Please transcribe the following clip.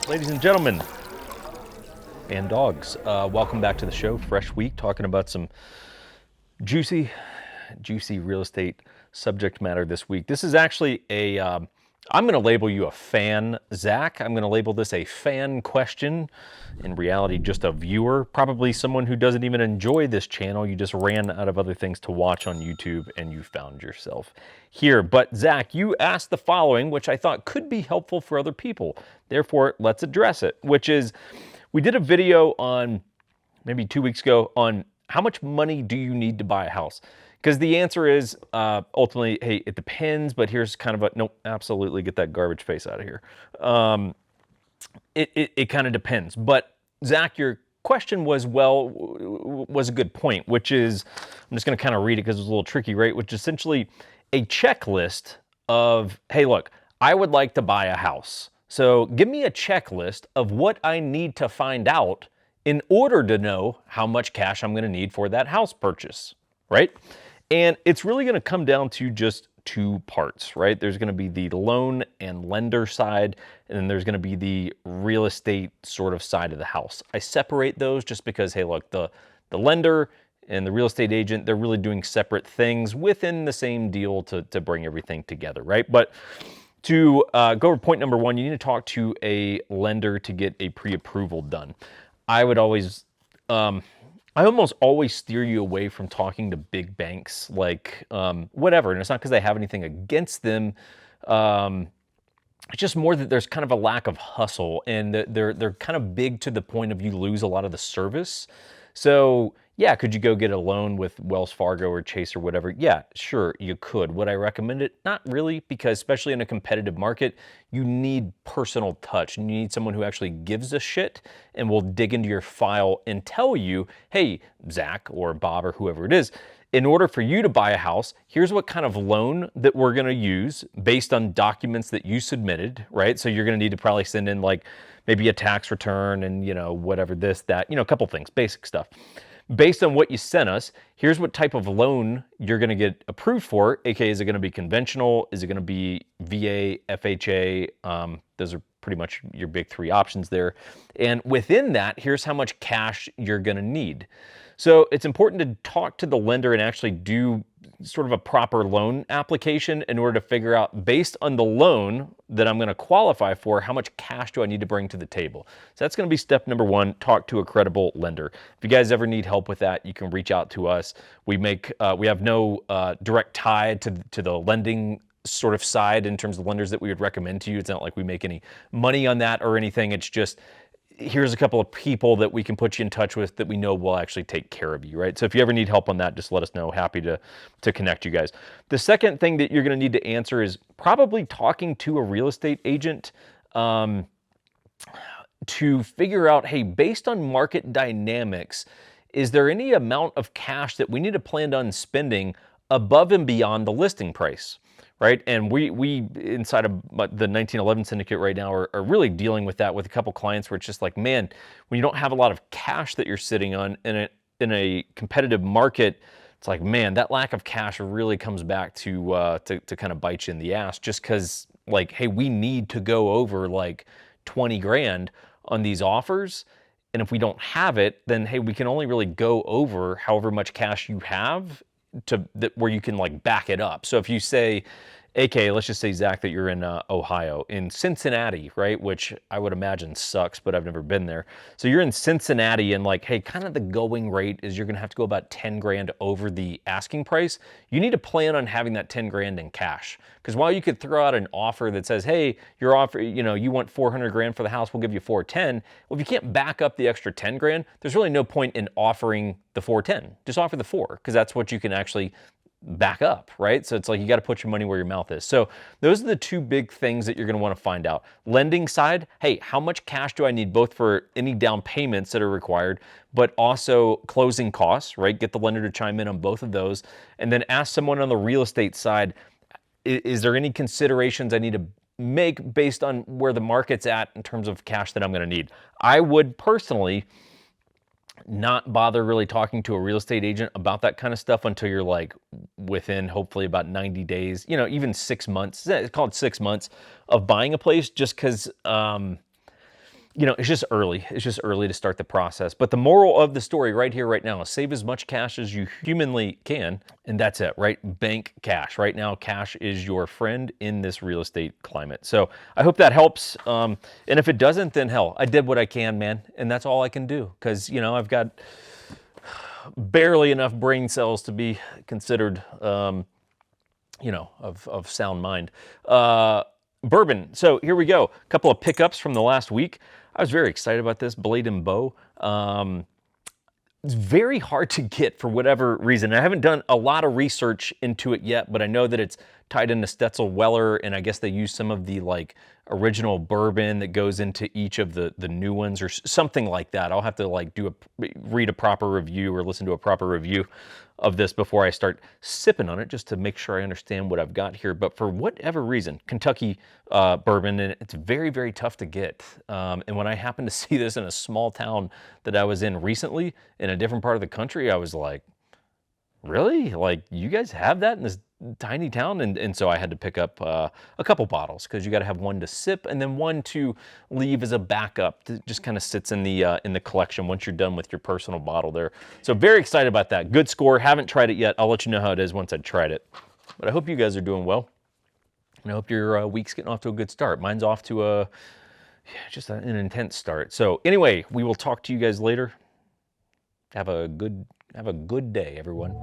Ladies and gentlemen, and dogs, welcome back to the show. Fresh week, talking about some juicy real estate subject matter this week. This is actually I'm going to label you a fan, Zach. I'm going to label this a fan question. In reality, just a viewer, probably someone who doesn't even enjoy this channel. You just ran out of other things to watch on YouTube and you found yourself here. But Zach, you asked the following, which I thought could be helpful for other people. Therefore, let's address it, which is, we did a video on maybe 2 weeks ago on how much money do you need to buy a house? Because the answer is ultimately, hey, it depends, but here's kind of a, nope, absolutely get that garbage face out of here. It kind of depends. But Zach, your question was, was a good point, which is, I'm just gonna kind of read it because it was a little tricky, right? Which is essentially a checklist of, hey, look, I would like to buy a house. So give me a checklist of what I need to find out in order to know how much cash I'm going to need for that house purchase, right? And it's really going to come down to just two parts, right? There's going to be the loan and lender side, and then there's going to be the real estate sort of side of the house. I separate those just because, hey, look, the lender and the real estate agent, they're really doing separate things within the same deal to bring everything together, right? But to go over point number one, you need to talk to a lender to get a pre-approval done. I would always, I almost always steer you away from talking to big banks, like whatever. And it's not because I have anything against them. It's just more that there's kind of a lack of hustle, and they're kind of big to the point of you lose a lot of the service. So yeah, could you go get a loan with Wells Fargo or Chase or whatever? Yeah, sure, you could. Would I recommend it? Not really, because especially in a competitive market, you need personal touch. And you need someone who actually gives a shit and will dig into your file and tell you, hey, Zach or Bob or whoever it is, in order for you to buy a house, here's what kind of loan that we're gonna use based on documents that you submitted, right? So you're gonna need to probably send in like maybe a tax return and, you know, whatever this, that, you know, a couple things, basic stuff. Based on what you sent us, here's what type of loan you're going to get approved for. aka, is it going to be conventional? Is it going to be VA, FHA? Those are pretty much your big three options there. And within that, here's how much cash you're going to need. So it's important to talk to the lender and actually do sort of a proper loan application in order to figure out, based on the loan that I'm going to qualify for, how much cash do I need to bring to the table. So that's going to be step number one, talk to a credible lender. If you guys ever need help with that, you can reach out to us. We have no direct tie to the lending sort of side in terms of lenders that we would recommend to you. It's not like we make any money on that or anything. It's just, here's a couple of people that we can put you in touch with that we know will actually take care of you, right? So if you ever need help on that, just let us know. Happy to connect you guys. The second thing that you're going to need to answer is probably talking to a real estate agent to figure out, hey, based on market dynamics, is there any amount of cash that we need to plan on spending above and beyond the listing price? Right, and we inside of the 1911 Syndicate right now are really dealing with that with a couple clients where it's just like, man, when you don't have a lot of cash that you're sitting on in a competitive market, it's like, man, that lack of cash really comes back to kind of bite you in the ass, just because, like, hey, we need to go over like 20 grand on these offers. And if we don't have it, then hey, we can only really go over however much cash you have where you can like back it up. So if you say, aka, let's just say, Zach, that you're in Ohio, in Cincinnati, right? Which I would imagine sucks, but I've never been there. So you're in Cincinnati and like, hey, kind of the going rate is you're gonna have to go about 10 grand over the asking price. You need to plan on having that 10 grand in cash. Because while you could throw out an offer that says, hey, your offer, you know, you want 400 grand for the house, we'll give you 410. Well, if you can't back up the extra 10 grand, there's really no point in offering the 410. Just offer the 4, because that's what you can actually back up, right? So it's like you got to put your money where your mouth is. So those are the two big things that you're going to want to find out. Lending side, hey, how much cash do I need both for any down payments that are required, but also closing costs, right? Get the lender to chime in on both of those. And then ask someone on the real estate side, is there any considerations I need to make based on where the market's at in terms of cash that I'm going to need? I would personally not bother really talking to a real estate agent about that kind of stuff until you're like within hopefully about 90 days, you know, even 6 months, it's called 6 months of buying a place, just because you know, it's just early. It's just early to start the process. But the moral of the story right here, right now, is save as much cash as you humanly can. And that's it, right? Bank cash. Right now, cash is your friend in this real estate climate. So I hope that helps. And if it doesn't, then hell, I did what I can, man. And that's all I can do. Because, you know, I've got barely enough brain cells to be considered, you know, of sound mind. Bourbon. So here we go. A couple of pickups from the last week. I was very excited about this Blade and Bow. It's very hard to get for whatever reason. I haven't done a lot of research into it yet, but I know that it's tied into Stetzel Weller, and I guess they use some of the like original bourbon that goes into each of the new ones or something like that. I'll have to like read a proper review or listen to a proper review of this before I start sipping on it, just to make sure I understand what I've got here. But for whatever reason, Kentucky bourbon, and it's very, very tough to get. And when I happened to see this in a small town that I was in recently, in a different part of the country, I was like, really? Like, you guys have that in this tiny town? And so I had to pick up a couple bottles, because you got to have one to sip and then one to leave as a backup that just kind of sits in the collection once you're done with your personal bottle there. So very excited about that. Good score. Haven't tried it yet. I'll let you know how it is once I've tried it. But I hope you guys are doing well. And I hope your week's getting off to a good start. Mine's off to just an intense start. So anyway, we will talk to you guys later. Have a good day, everyone.